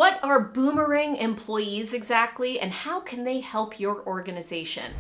What are Boomerang employees exactly, and how can they help your organization?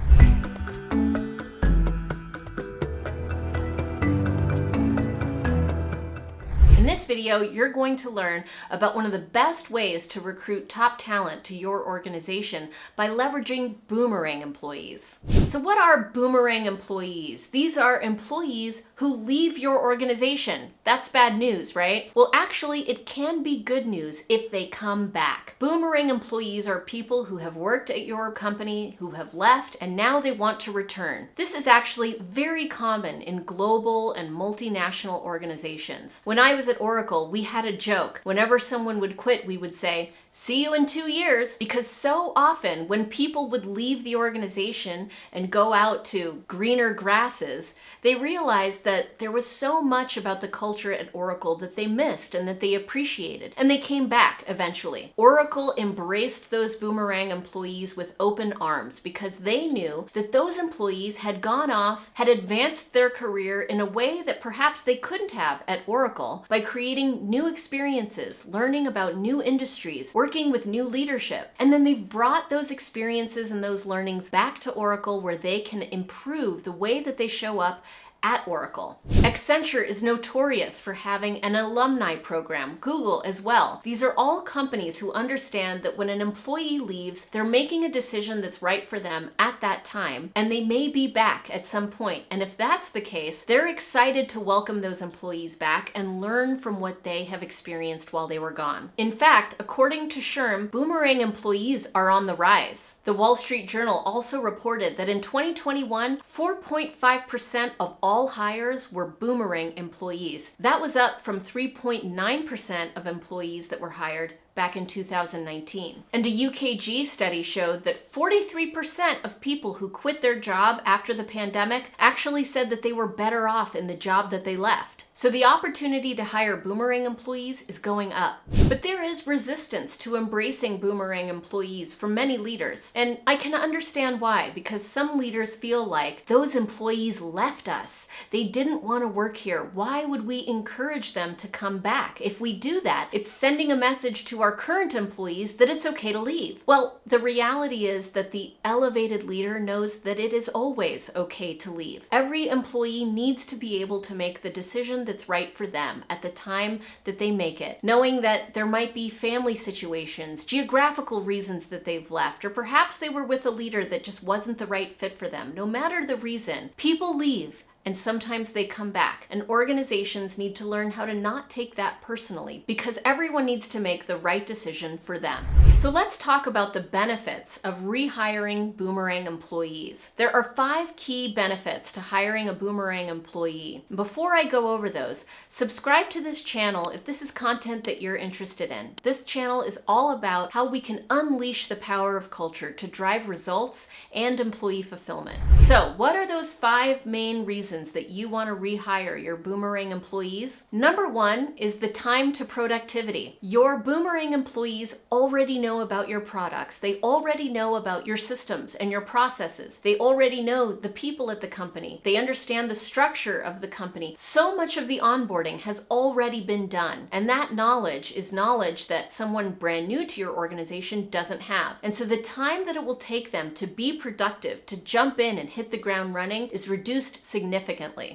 In this video, you're going to learn about one of the best ways to recruit top talent to your organization by leveraging Boomerang employees. So what are Boomerang employees? These are employees who leave your organization. That's bad news, right? Well, actually, it can be good news if they come back. Boomerang employees are people who have worked at your company, who have left, and now they want to return. This is actually very common in global and multinational organizations. When I was at Oracle, we had a joke. Whenever someone would quit, we would say, "See you in 2 years," because so often when people would leave the organization and go out to greener grasses, they realized that there was so much about the culture at Oracle that they missed and that they appreciated, and they came back eventually. Oracle embraced those Boomerang employees with open arms because they knew that those employees had gone off, had advanced their career in a way that perhaps they couldn't have at Oracle by creating new experiences, learning about new industries, working with new leadership. And then they've brought those experiences and those learnings back to Oracle where they can improve the way that they show up at Oracle. Accenture is notorious for having an alumni program, Google as well. These are all companies who understand that when an employee leaves, they're making a decision that's right for them at that time, and they may be back at some point. And if that's the case, they're excited to welcome those employees back and learn from what they have experienced while they were gone. In fact, according to SHRM, Boomerang employees are on the rise. The Wall Street Journal also reported that in 2021, 4.5% of all hires were Boomerang employees. That was up from 3.9% of employees that were hired back in 2019. And a UKG study showed that 43% of people who quit their job after the pandemic actually said that they were better off in the job that they left. So the opportunity to hire Boomerang employees is going up. But there is resistance to embracing Boomerang employees from many leaders. And I can understand why, because some leaders feel like those employees left us. They didn't want to work here. Why would we encourage them to come back? If we do that, it's sending a message to our current employees that it's okay to leave. Well, the reality is that the elevated leader knows that it is always okay to leave. Every employee needs to be able to make the decision that's right for them at the time that they make it, knowing that there might be family situations, geographical reasons that they've left, or perhaps they were with a leader that just wasn't the right fit for them. No matter the reason, people leave. And sometimes they come back, and organizations need to learn how to not take that personally because everyone needs to make the right decision for them. So let's talk about the benefits of rehiring Boomerang employees. There are 5 key benefits to hiring a Boomerang employee. Before I go over those, subscribe to this channel if this is content that you're interested in. This channel is all about how we can unleash the power of culture to drive results and employee fulfillment. So what are those 5 main reasons that you want to rehire your Boomerang employees? Number 1 is the time to productivity. Your Boomerang employees already know about your products. They already know about your systems and your processes. They already know the people at the company. They understand the structure of the company. So much of the onboarding has already been done. And that knowledge is knowledge that someone brand new to your organization doesn't have. And so the time that it will take them to be productive, to jump in and hit the ground running, is reduced significantly.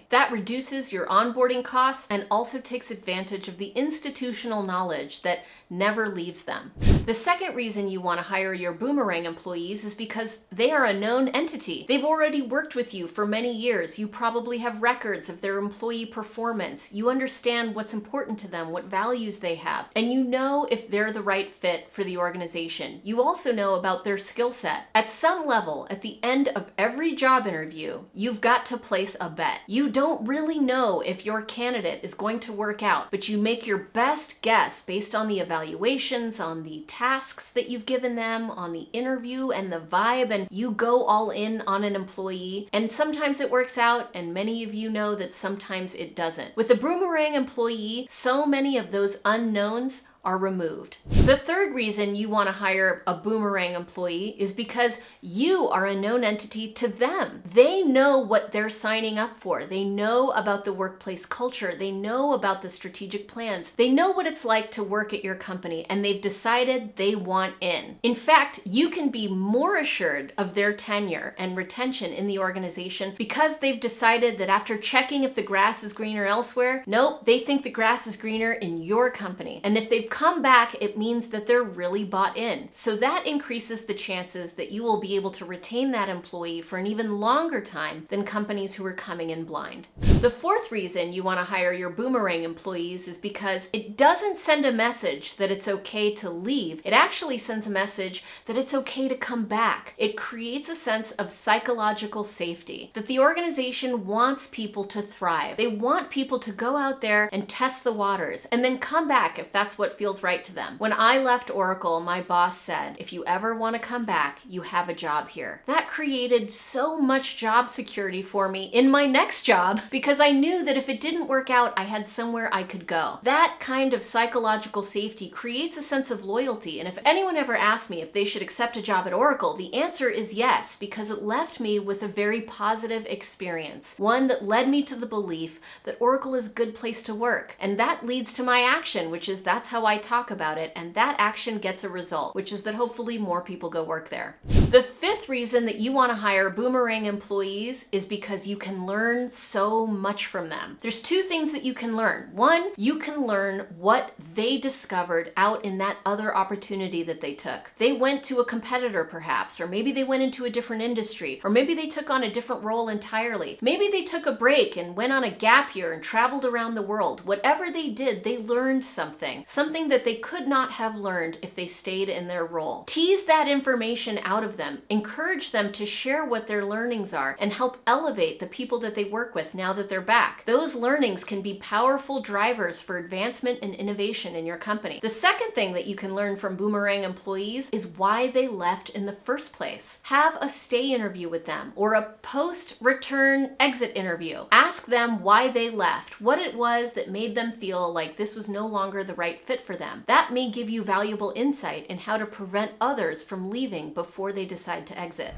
That reduces your onboarding costs and also takes advantage of the institutional knowledge that never leaves them. The second reason you want to hire your Boomerang employees is because they are a known entity. They've already worked with you for many years. You probably have records of their employee performance. You understand what's important to them, what values they have, and you know if they're the right fit for the organization. You also know about their skill set. At some level, at the end of every job interview, you've got to place a bet. You don't really know if your candidate is going to work out, but you make your best guess based on the evaluations, on the tasks that you've given them, on the interview and the vibe, and you go all in on an employee. And sometimes it works out, and many of you know that sometimes it doesn't. With a Boomerang employee, so many of those unknowns are removed. The third reason you want to hire a Boomerang employee is because you are a known entity to them. They know what they're signing up for. They know about the workplace culture. They know about the strategic plans. They know what it's like to work at your company, and they've decided they want in. In fact, you can be more assured of their tenure and retention in the organization because they've decided that after checking if the grass is greener elsewhere, nope, they think the grass is greener in your company. And if they've come back, it means that they're really bought in. So that increases the chances that you will be able to retain that employee for an even longer time than companies who are coming in blind. The fourth reason you want to hire your Boomerang employees is because it doesn't send a message that it's okay to leave. It actually sends a message that it's okay to come back. It creates a sense of psychological safety, that the organization wants people to thrive. They want people to go out there and test the waters and then come back if that's what feels right to them. When I left Oracle, my boss said, if you ever want to come back, you have a job here. That created so much job security for me in my next job because I knew that if it didn't work out, I had somewhere I could go. That kind of psychological safety creates a sense of loyalty. And if anyone ever asked me if they should accept a job at Oracle, the answer is yes, because it left me with a very positive experience. One that led me to the belief that Oracle is a good place to work. And that leads to my action, which is that's how I talk about it. And that action gets a result, which is that hopefully more people go work there. The fifth reason that you want to hire Boomerang employees is because you can learn so much from them. There's two things that you can learn. One, you can learn what they discovered out in that other opportunity that they took. They went to a competitor perhaps, or maybe they went into a different industry, or maybe they took on a different role entirely. Maybe they took a break and went on a gap year and traveled around the world. Whatever they did, they learned something that they could not have learned if they stayed in their role. Tease that information out of them. Encourage them to share what their learnings are and help elevate the people that they work with now that they're back. Those learnings can be powerful drivers for advancement and innovation in your company. The second thing that you can learn from Boomerang employees is why they left in the first place. Have a stay interview with them or a post-return exit interview. Ask them why they left, what it was that made them feel like this was no longer the right fit for them. That may give you valuable insight in how to prevent others from leaving before they decide to exit.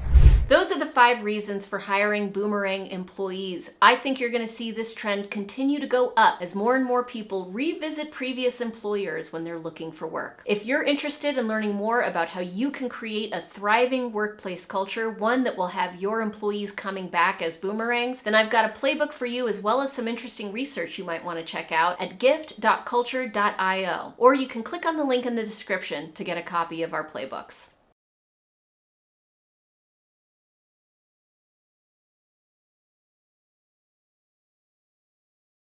Those are the 5 reasons for hiring Boomerang employees. I think you're going to see this trend continue to go up as more and more people revisit previous employers when they're looking for work. If you're interested in learning more about how you can create a thriving workplace culture, one that will have your employees coming back as boomerangs, then I've got a playbook for you as well as some interesting research you might want to check out at gift.culture.io, or you can click on the link in the description to get a copy of our playbooks.